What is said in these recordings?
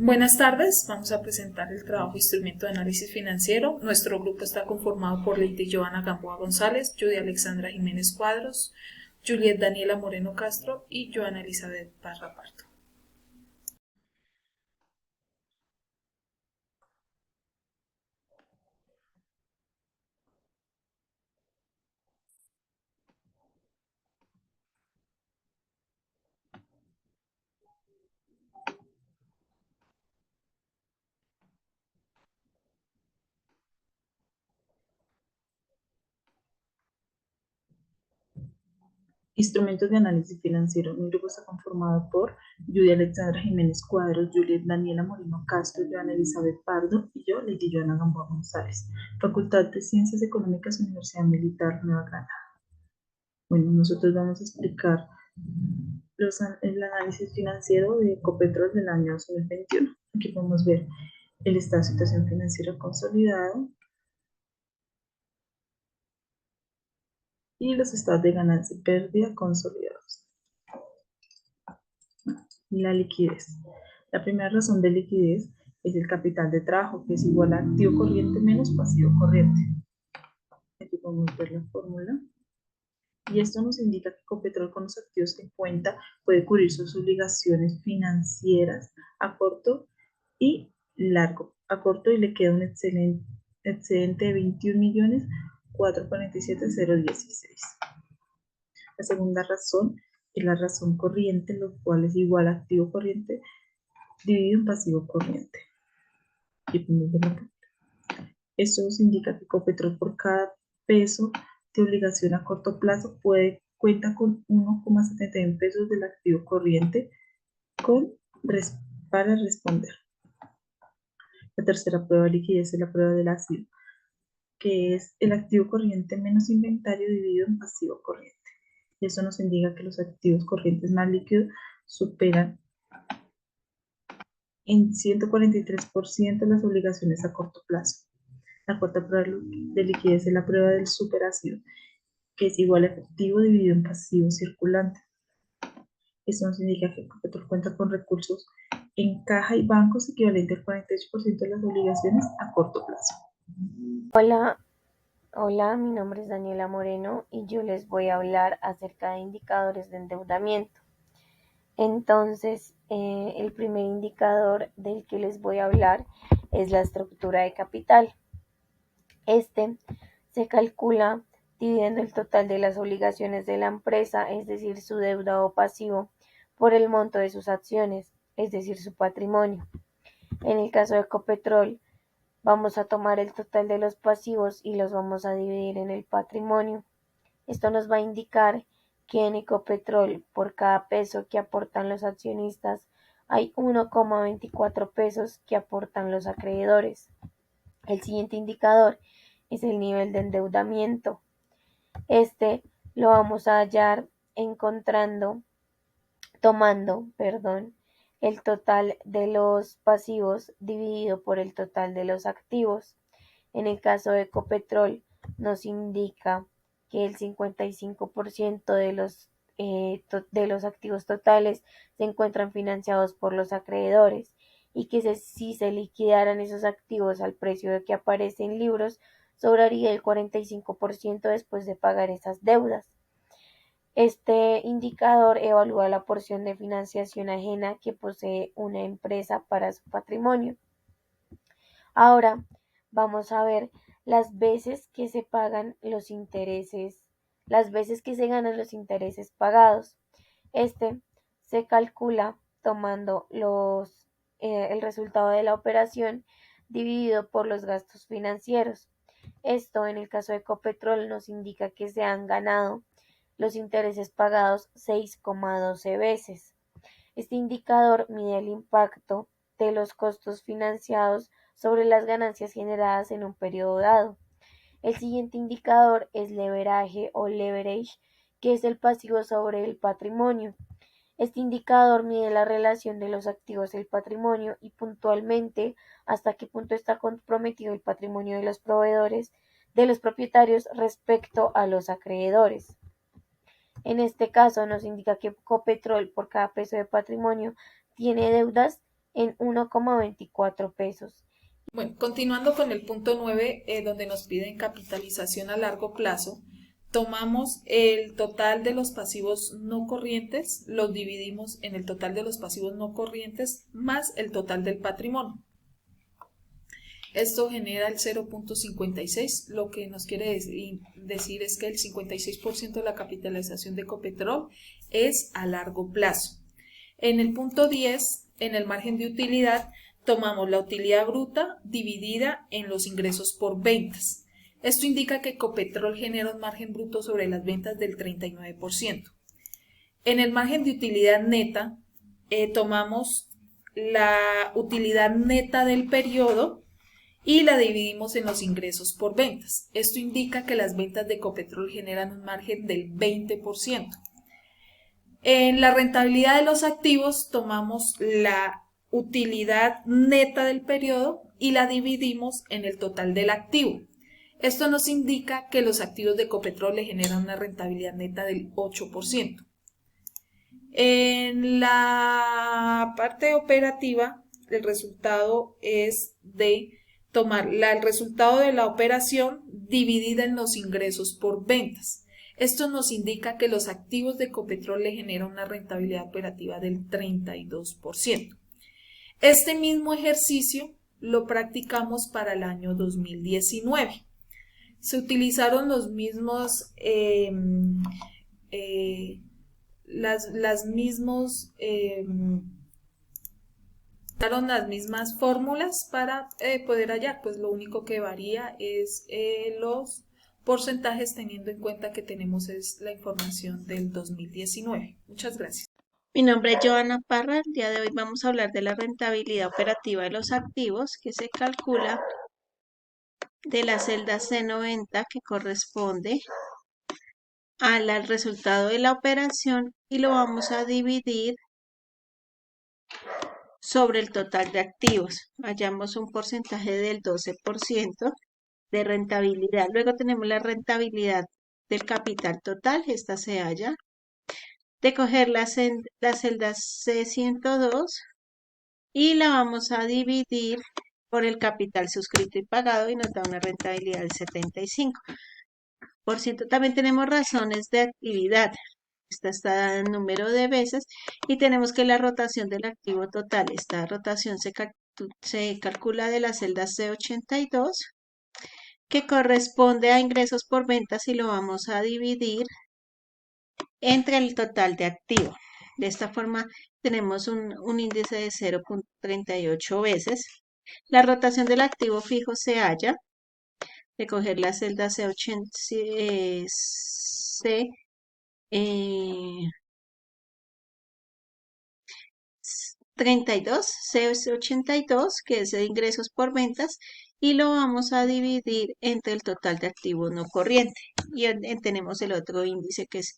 Buenas tardes, vamos a presentar el trabajo Instrumento de Análisis Financiero. Nuestro grupo está conformado por Lady Joana Gamboa González, Judy Alexandra Jiménez Cuadros, Juliet Daniela Moreno Castro y Joana Elizabeth Parra Pardo. Instrumentos de análisis financiero. Mi grupo está conformado por Judy Alexandra Jiménez Cuadros, Juliet Daniela Moreno Castro, Joana Elizabeth Pardo y yo, Lady Joana Gamboa González. Facultad de Ciencias Económicas, Universidad Militar Nueva Granada. Bueno, nosotros vamos a explicar el análisis financiero de Ecopetrol del año 2021. Aquí podemos ver el estado de situación financiera consolidado y los estados de ganancia y pérdida consolidados. La liquidez. La primera razón de liquidez es el capital de trabajo, que es igual a activo corriente menos pasivo corriente. Aquí podemos ver la fórmula. Y esto nos indica que Ecopetrol, con los activos que cuenta, puede cubrir sus obligaciones financieras a corto y largo. A corto y le queda un excedente de 21.447.016. La segunda razón es la razón corriente, lo cual es igual a activo corriente dividido en pasivo corriente. Esto nos indica que Ecopetrol, por cada peso de obligación a corto plazo, cuenta con 1,71 pesos del activo corriente para responder. La tercera prueba de liquidez es la prueba del ácido, que es el activo corriente menos inventario dividido en pasivo corriente. Y eso nos indica que los activos corrientes más líquidos superan en 143% las obligaciones a corto plazo. La cuarta prueba de liquidez es la prueba del superácido, que es igual a efectivo dividido en pasivo circulante. Esto nos indica que Ecopetrol cuenta con recursos en caja y bancos equivalente al 48% de las obligaciones a corto plazo. Hola, mi nombre es Daniela Moreno y yo les voy a hablar acerca de indicadores de endeudamiento. Entonces, el primer indicador del que les voy a hablar es la estructura de capital. Este se calcula dividiendo el total de las obligaciones de la empresa, es decir, su deuda o pasivo, por el monto de sus acciones, es decir, su patrimonio. En el caso de Ecopetrol, vamos a tomar el total de los pasivos y los vamos a dividir en el patrimonio. Esto nos va a indicar que en Ecopetrol, por cada peso que aportan los accionistas, hay 1,24 pesos que aportan los acreedores. El siguiente indicador es el nivel de endeudamiento. Este lo vamos a hallar tomando, el total de los pasivos dividido por el total de los activos. En el caso de Ecopetrol, nos indica que el 55% de los activos totales se encuentran financiados por los acreedores y que si se liquidaran esos activos al precio de que aparece en libros, sobraría el 45% después de pagar esas deudas. Este indicador evalúa la porción de financiación ajena que posee una empresa para su patrimonio. Ahora vamos a ver las veces que se pagan los intereses, las veces que se ganan los intereses pagados. Este se calcula tomando el resultado de la operación dividido por los gastos financieros. Esto, en el caso de Ecopetrol, nos indica que se han ganado los intereses pagados 6,12 veces. Este indicador mide el impacto de los costos financiados sobre las ganancias generadas en un periodo dado. El siguiente indicador es leveraje o leverage, que es el pasivo sobre el patrimonio. Este indicador mide la relación de los activos y el patrimonio y puntualmente hasta qué punto está comprometido el patrimonio de los propietarios respecto a los acreedores. En este caso nos indica que Ecopetrol, por cada peso de patrimonio, tiene deudas en 1,24 pesos. Bueno, continuando con el punto 9, donde nos piden capitalización a largo plazo, tomamos el total de los pasivos no corrientes, los dividimos en el total de los pasivos no corrientes más el total del patrimonio. Esto genera el 0.56, lo que nos quiere decir es que el 56% de la capitalización de Ecopetrol es a largo plazo. En el punto 10, en el margen de utilidad, tomamos la utilidad bruta dividida en los ingresos por ventas. Esto indica que Ecopetrol genera un margen bruto sobre las ventas del 39%. En el margen de utilidad neta, tomamos la utilidad neta del periodo y la dividimos en los ingresos por ventas. Esto indica que las ventas de Ecopetrol generan un margen del 20%. En la rentabilidad de los activos tomamos la utilidad neta del periodo y la dividimos en el total del activo. Esto nos indica que los activos de Ecopetrol le generan una rentabilidad neta del 8%. En la parte operativa, el resultado es de tomar el resultado de la operación dividida en los ingresos por ventas. Esto nos indica que los activos de Ecopetrol le generan una rentabilidad operativa del 32%. Este mismo ejercicio lo practicamos para el año 2019. Se utilizaron los mismos las mismas fórmulas para poder hallar, pues lo único que varía es los porcentajes, teniendo en cuenta que tenemos es la información del 2019. Muchas gracias. Mi nombre es Joana Parra. El día de hoy vamos a hablar de la rentabilidad operativa de los activos, que se calcula de la celda C90, que corresponde al resultado de la operación, y lo vamos a dividir sobre el total de activos. Hallamos un porcentaje del 12% de rentabilidad. Luego tenemos la rentabilidad del capital total, esta se halla de coger la celda C102 y la vamos a dividir por el capital suscrito y pagado y nos da una rentabilidad del 75%. También tenemos razones de actividad. Esta está dada en número de veces y tenemos que la rotación del activo total. Esta rotación se calcula de la celda C82, que corresponde a ingresos por ventas, y lo vamos a dividir entre el total de activo. De esta forma tenemos un índice de 0.38 veces. La rotación del activo fijo se halla de coger la celda C32, C82, que es de ingresos por ventas, y lo vamos a dividir entre el total de activo no corriente. Y tenemos el otro índice que es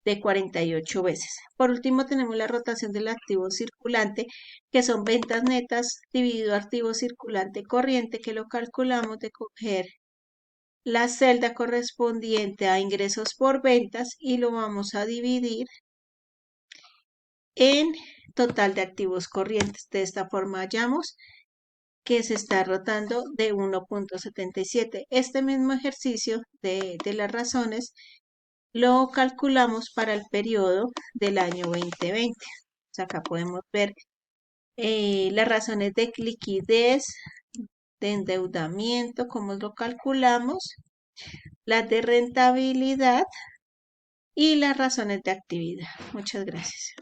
de 48 veces. Por último, tenemos la rotación del activo circulante, que son ventas netas dividido activo circulante corriente, que lo calculamos de coger la celda correspondiente a ingresos por ventas y lo vamos a dividir en total de activos corrientes. De esta forma hallamos que se está rotando de 1.77. Este mismo ejercicio de las razones lo calculamos para el periodo del año 2020. Acá podemos ver las razones de liquidez, de endeudamiento, cómo lo calculamos, las de rentabilidad y las razones de actividad. Muchas gracias.